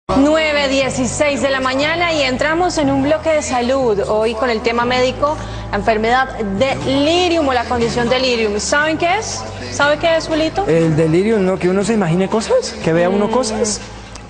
9:16 de la mañana y entramos en un bloque de salud, hoy con el tema médico, la enfermedad delirium o la condición delirium. ¿Saben qué es? ¿Sabe qué es, Julito? El delirium, ¿no? Que uno se imagine cosas, que vea uno cosas.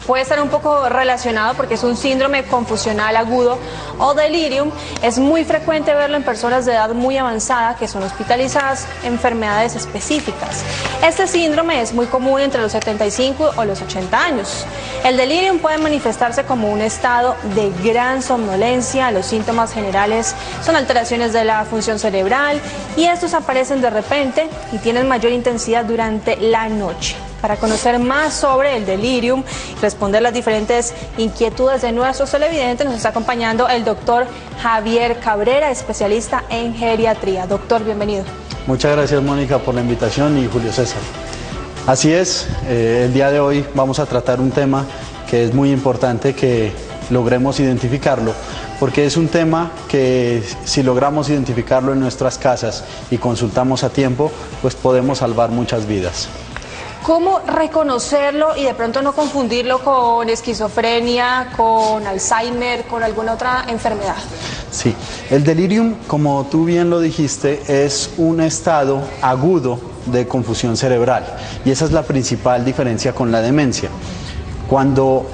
Puede estar un poco relacionado porque es un síndrome confusional agudo o delirium. Es muy frecuente verlo en personas de edad muy avanzada que son hospitalizadas en enfermedades específicas. Este síndrome es muy común entre los 75 o los 80 años. El delirium puede manifestarse como un estado de gran somnolencia. Los síntomas generales son alteraciones de la función cerebral y estos aparecen de repente y tienen mayor intensidad durante la noche. Para conocer más sobre el delirium y responder las diferentes inquietudes de nuestros televidentes, nos está acompañando el doctor Javier Cabrera, especialista en geriatría. Doctor, bienvenido. Muchas gracias, Mónica, por la invitación, y Julio César. Así es, el día de hoy vamos a tratar un tema que es muy importante que logremos identificarlo, porque es un tema que si logramos identificarlo en nuestras casas y consultamos a tiempo, pues podemos salvar muchas vidas. ¿Cómo reconocerlo y de pronto no confundirlo con esquizofrenia, con Alzheimer, con alguna otra enfermedad? Sí, el delirium, como tú bien lo dijiste, es un estado agudo de confusión cerebral y esa es la principal diferencia con la demencia. Cuando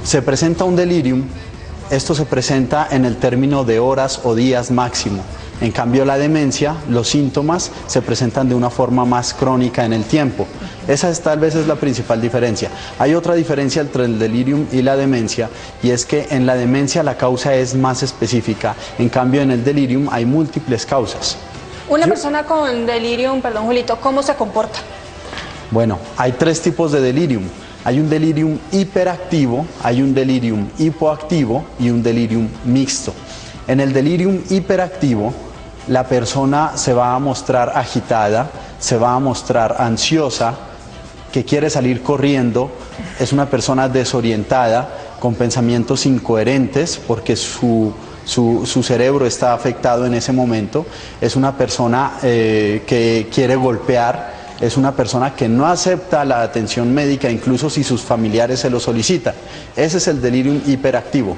se presenta un delirium, esto se presenta en el término de horas o días máximo. En cambio, la demencia, los síntomas se presentan de una forma más crónica en el tiempo. Esa tal vez es la principal diferencia. Hay otra diferencia entre el delirium y la demencia, y es que en la demencia la causa es más específica. En cambio, en el delirium hay múltiples causas. Una persona con delirium, perdón, Julito, ¿cómo se comporta? Bueno, hay tres tipos de delirium. Hay un delirium hiperactivo, hay un delirium hipoactivo y un delirium mixto. En el delirium hiperactivo, la persona se va a mostrar agitada, se va a mostrar ansiosa, que quiere salir corriendo, es una persona desorientada, con pensamientos incoherentes, porque su cerebro está afectado en ese momento, es una persona que quiere golpear, es una persona que no acepta la atención médica, incluso si sus familiares se lo solicitan. Ese es el delirium hiperactivo.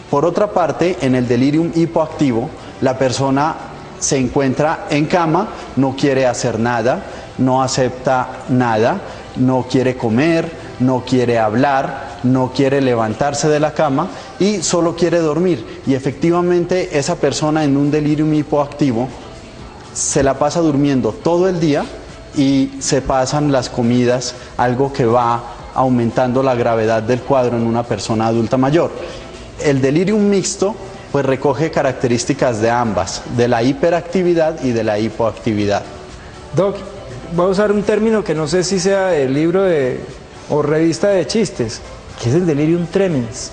Por otra parte, en el delirium hipoactivo, la persona se encuentra en cama, no quiere hacer nada, no acepta nada, no quiere comer, no quiere hablar, no quiere levantarse de la cama y solo quiere dormir. Y efectivamente esa persona en un delirium hipoactivo se la pasa durmiendo todo el día y se pasan las comidas, algo que va aumentando la gravedad del cuadro en una persona adulta mayor. El delirium mixto pues recoge características de ambas, de la hiperactividad y de la hipoactividad. Doc, voy a usar un término que no sé si sea del libro o revista de chistes, que es el delirium tremens.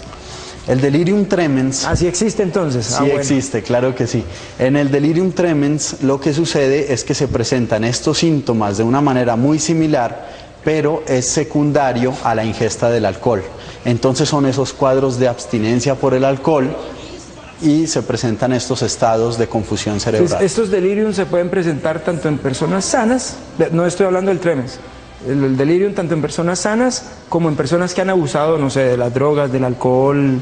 El delirium tremens... ¿Ah, sí existe entonces? Sí, bueno, existe, claro que sí. En el delirium tremens lo que sucede es que se presentan estos síntomas de una manera muy similar, pero es secundario a la ingesta del alcohol. Entonces son esos cuadros de abstinencia por el alcohol y se presentan estos estados de confusión cerebral. Entonces, estos delirium se pueden presentar tanto en personas sanas, no estoy hablando del tremens, el delirium tanto en personas sanas como en personas que han abusado, no sé, de las drogas, del alcohol.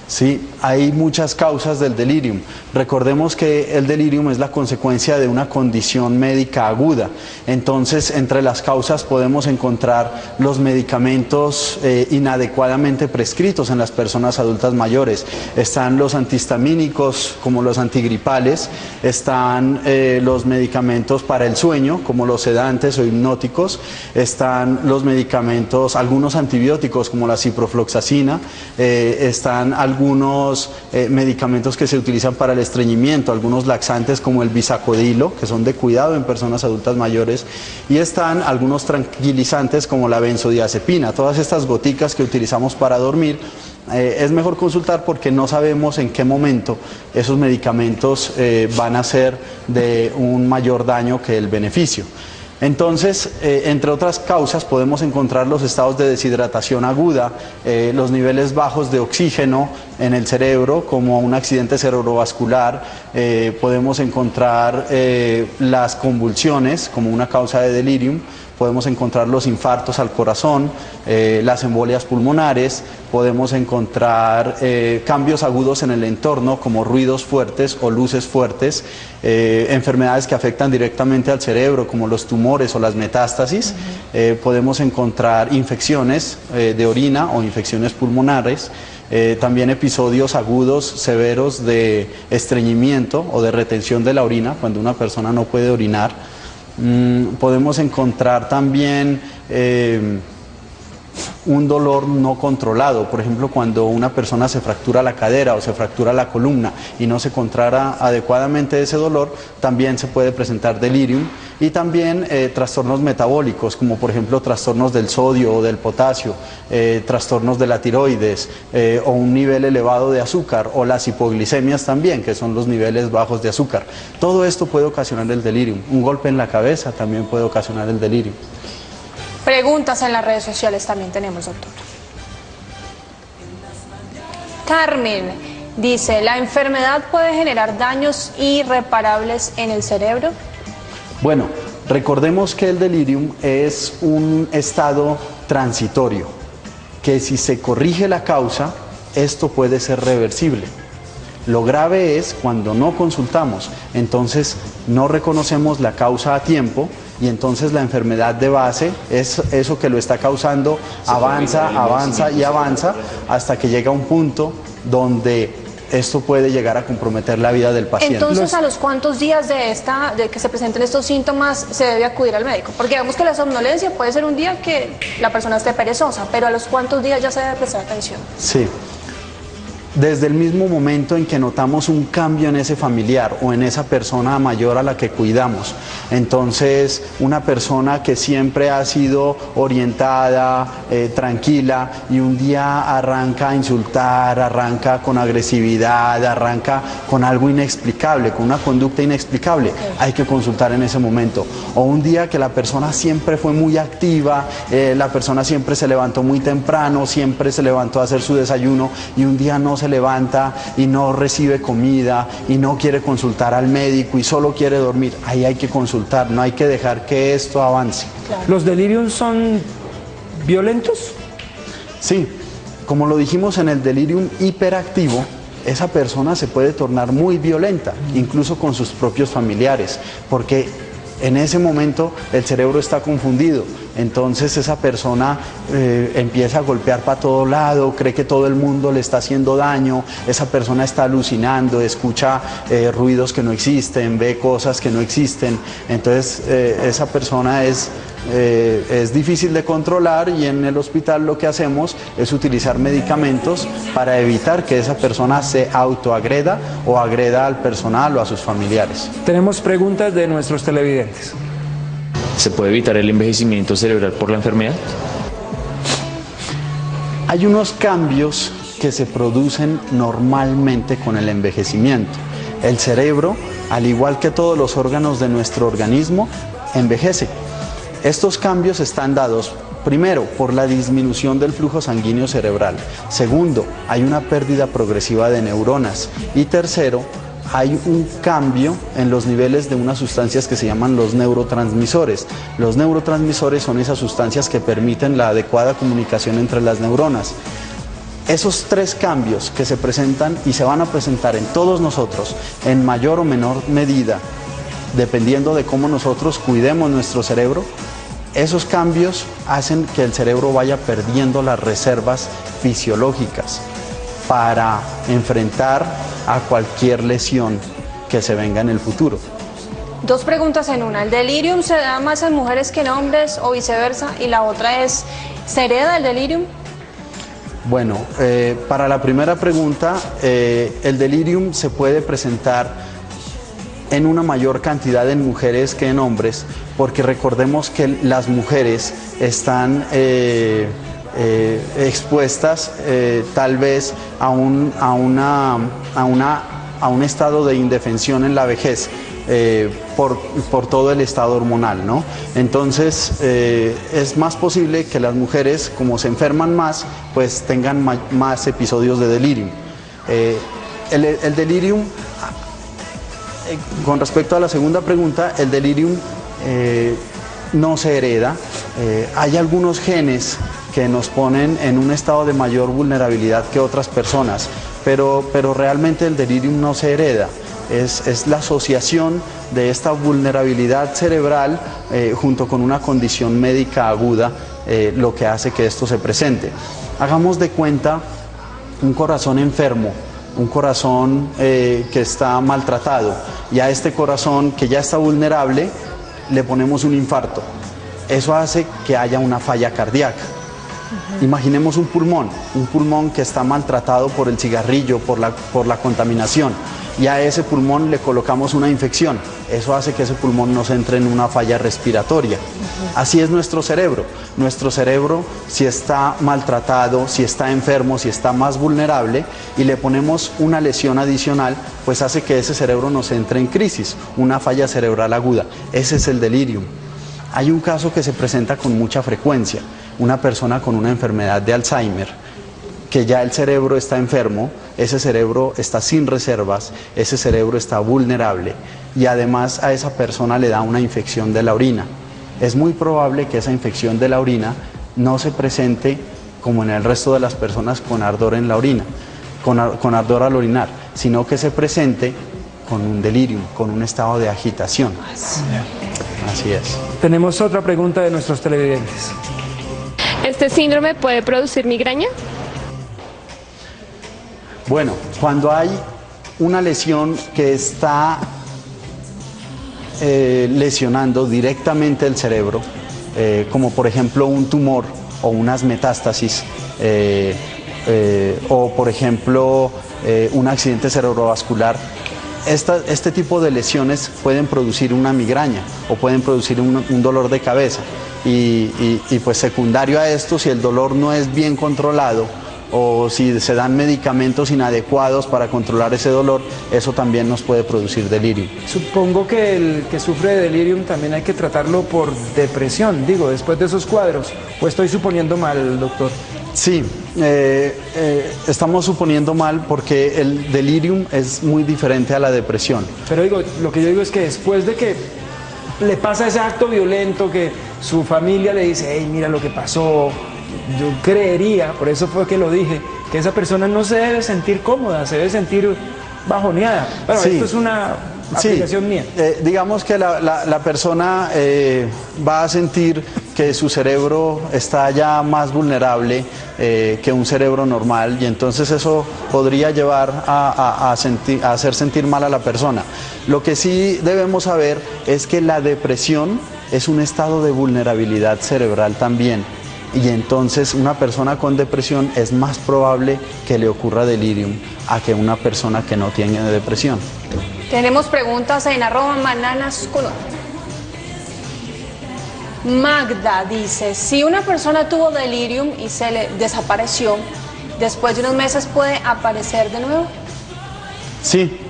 Sí, hay muchas causas del delirium. Recordemos que el delirium es la consecuencia de una condición médica aguda. Entonces, entre las causas podemos encontrar los medicamentos inadecuadamente prescritos en las personas adultas mayores. Están los antihistamínicos, como los antigripales, están los medicamentos para el sueño, como los sedantes o hipnóticos, están los medicamentos, algunos antibióticos, como la ciprofloxacina, están algunos medicamentos que se utilizan para el estreñimiento, algunos laxantes como el bisacodilo, que son de cuidado en personas adultas mayores, y están algunos tranquilizantes como la benzodiazepina. Todas estas goticas que utilizamos para dormir, es mejor consultar porque no sabemos en qué momento esos medicamentos van a ser de un mayor daño que el beneficio. Entonces, entre otras causas podemos encontrar los estados de deshidratación aguda, los niveles bajos de oxígeno en el cerebro, como un accidente cerebrovascular, podemos encontrar las convulsiones como una causa de delirium, podemos encontrar los infartos al corazón, las embolias pulmonares, podemos encontrar cambios agudos en el entorno como ruidos fuertes o luces fuertes, enfermedades que afectan directamente al cerebro como los tumores o las metástasis, podemos encontrar infecciones de orina o infecciones pulmonares, también episodios agudos severos de estreñimiento o de retención de la orina cuando una persona no puede orinar. Podemos encontrar también un dolor no controlado, por ejemplo cuando una persona se fractura la cadera o se fractura la columna y no se controla adecuadamente ese dolor, también se puede presentar delirium, y también trastornos metabólicos como por ejemplo trastornos del sodio o del potasio, trastornos de la tiroides o un nivel elevado de azúcar, o las hipoglicemias también, que son los niveles bajos de azúcar. Todo esto puede ocasionar el delirium. Un golpe en la cabeza también puede ocasionar el delirium. Preguntas en las redes sociales también tenemos, doctor. Carmen dice, ¿la enfermedad puede generar daños irreparables en el cerebro? Bueno, recordemos que el delirium es un estado transitorio, que si se corrige la causa, esto puede ser reversible. Lo grave es cuando no consultamos, entonces no reconocemos la causa a tiempo, y entonces la enfermedad de base es eso que lo está causando, avanza, avanza y avanza hasta que llega a un punto donde esto puede llegar a comprometer la vida del paciente. Entonces, ¿a los cuántos días de que se presenten estos síntomas se debe acudir al médico? Porque digamos que la somnolencia puede ser un día que la persona esté perezosa, pero ¿a los cuántos días ya se debe prestar atención? Sí. Desde el mismo momento en que notamos un cambio en ese familiar o en esa persona mayor a la que cuidamos. Entonces, una persona que siempre ha sido orientada, tranquila, y un día arranca a insultar, arranca con agresividad, arranca con algo inexplicable, con una conducta inexplicable, hay que consultar en ese momento. O un día que la persona siempre fue muy activa, la persona siempre se levantó muy temprano, siempre se levantó a hacer su desayuno, y un día no se levanta y no recibe comida y no quiere consultar al médico y solo quiere dormir, ahí hay que consultar, no hay que dejar que esto avance. Claro. ¿Los delirios son violentos? Sí, como lo dijimos en el delirium hiperactivo, esa persona se puede tornar muy violenta, incluso con sus propios familiares, porque en ese momento el cerebro está confundido, entonces esa persona empieza a golpear para todo lado, cree que todo el mundo le está haciendo daño, esa persona está alucinando, escucha ruidos que no existen, ve cosas que no existen, entonces esa persona es difícil de controlar, y en el hospital lo que hacemos es utilizar medicamentos para evitar que esa persona se autoagreda o agreda al personal o a sus familiares. Tenemos preguntas de nuestros televidentes. ¿Se puede evitar el envejecimiento cerebral por la enfermedad? Hay unos cambios que se producen normalmente con el envejecimiento. El cerebro, al igual que todos los órganos de nuestro organismo, envejece. Estos cambios están dados, primero, por la disminución del flujo sanguíneo cerebral. Segundo, hay una pérdida progresiva de neuronas. Y tercero, hay un cambio en los niveles de unas sustancias que se llaman los neurotransmisores. Los neurotransmisores son esas sustancias que permiten la adecuada comunicación entre las neuronas. Esos tres cambios que se presentan y se van a presentar en todos nosotros, en mayor o menor medida, dependiendo de cómo nosotros cuidemos nuestro cerebro, esos cambios hacen que el cerebro vaya perdiendo las reservas fisiológicas para enfrentar a cualquier lesión que se venga en el futuro. Dos preguntas en una. ¿El delirium se da más en mujeres que en hombres o viceversa? Y la otra es, ¿se hereda el delirium? Bueno, para la primera pregunta, el delirium se puede presentar en una mayor cantidad en mujeres que en hombres, porque recordemos que las mujeres están expuestas tal vez a un estado de indefensión en la vejez por todo el estado hormonal, ¿no? Entonces es más posible que las mujeres, como se enferman más, pues tengan más episodios de delirium. El delirium, con respecto a la segunda pregunta, el delirium no se hereda. Hay algunos genes que nos ponen en un estado de mayor vulnerabilidad que otras personas, pero realmente el delirium no se hereda. Es la asociación de esta vulnerabilidad cerebral junto con una condición médica aguda lo que hace que esto se presente. Hagamos de cuenta un corazón enfermo, un corazón que está maltratado, y a este corazón que ya está vulnerable le ponemos un infarto. Eso hace que haya una falla cardíaca. Imaginemos un pulmón que está maltratado por el cigarrillo, por la contaminación, y a ese pulmón le colocamos una infección. Eso hace que ese pulmón nos entre en una falla respiratoria. Así es nuestro cerebro. Nuestro cerebro, si está maltratado, si está enfermo, si está más vulnerable, y le ponemos una lesión adicional, pues hace que ese cerebro nos entre en crisis, una falla cerebral aguda. Ese es el delirium. Hay un caso que se presenta con mucha frecuencia, una persona con una enfermedad de Alzheimer, que ya el cerebro está enfermo, ese cerebro está sin reservas, ese cerebro está vulnerable, y además a esa persona le da una infección de la orina. Es muy probable que esa infección de la orina no se presente como en el resto de las personas con ardor en la orina, con ardor al orinar, sino que se presente con un delirium, con un estado de agitación. Así es. Tenemos otra pregunta de nuestros televidentes. ¿Este síndrome puede producir migraña? Bueno, cuando hay una lesión que está lesionando directamente el cerebro, como por ejemplo un tumor o unas metástasis, o por ejemplo un accidente cerebrovascular, este tipo de lesiones pueden producir una migraña o pueden producir un dolor de cabeza, y pues secundario a esto, si el dolor no es bien controlado o si se dan medicamentos inadecuados para controlar ese dolor, eso también nos puede producir delirium. Supongo que el que sufre de delirium también hay que tratarlo por depresión, digo, después de esos cuadros, o estoy suponiendo mal, doctor. Sí, estamos suponiendo mal porque el delirium es muy diferente a la depresión. Pero digo, lo que yo digo es que después de que le pasa ese acto violento, que su familia le dice, hey, mira lo que pasó, yo creería, por eso fue que lo dije, que esa persona no se debe sentir cómoda, se debe sentir bajoneada. Bueno, sí. Esto es una aplicación mía. Digamos que la persona va a sentir que su cerebro está ya más vulnerable que un cerebro normal, y entonces eso podría llevar a hacer sentir mal a la persona. Lo que sí debemos saber es que la depresión es un estado de vulnerabilidad cerebral también, y entonces una persona con depresión es más probable que le ocurra delirium a que una persona que no tiene depresión. Tenemos preguntas en @mananascolón. Magda dice, si una persona tuvo delirium y se le desapareció, después de unos meses puede aparecer de nuevo. Sí,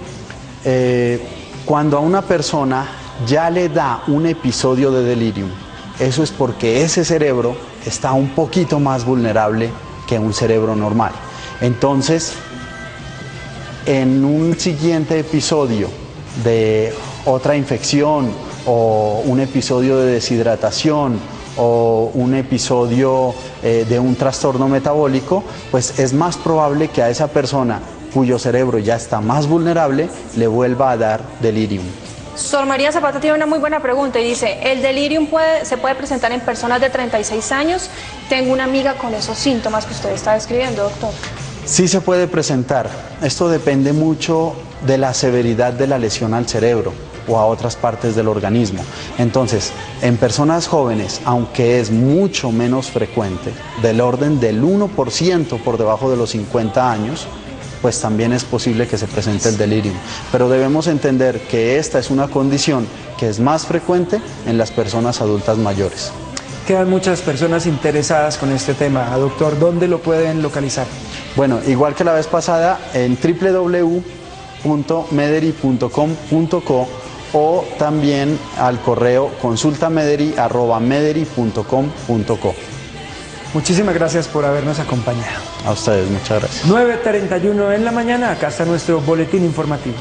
cuando a una persona ya le da un episodio de delirium, eso es porque ese cerebro está un poquito más vulnerable que un cerebro normal. Entonces, en un siguiente episodio de otra infección, o un episodio de deshidratación, o un episodio de un trastorno metabólico, pues es más probable que a esa persona cuyo cerebro ya está más vulnerable le vuelva a dar delirium. Sor María Zapata tiene una muy buena pregunta y dice, ¿el delirium se puede presentar en personas de 36 años? Tengo una amiga con esos síntomas que usted está describiendo, doctor. Sí se puede presentar. Esto depende mucho de la severidad de la lesión al cerebro o a otras partes del organismo. Entonces, en personas jóvenes, aunque es mucho menos frecuente, del orden del 1% por debajo de los 50 años, pues también es posible que se presente el delirium. Pero debemos entender que esta es una condición que es más frecuente en las personas adultas mayores. Quedan muchas personas interesadas con este tema. Doctor, ¿dónde lo pueden localizar? Bueno, igual que la vez pasada, en www.mederi.com.co o también al correo consultamederi@mederi.com.co. Muchísimas gracias por habernos acompañado. A ustedes, muchas gracias. 9:31 en la mañana, acá está nuestro boletín informativo.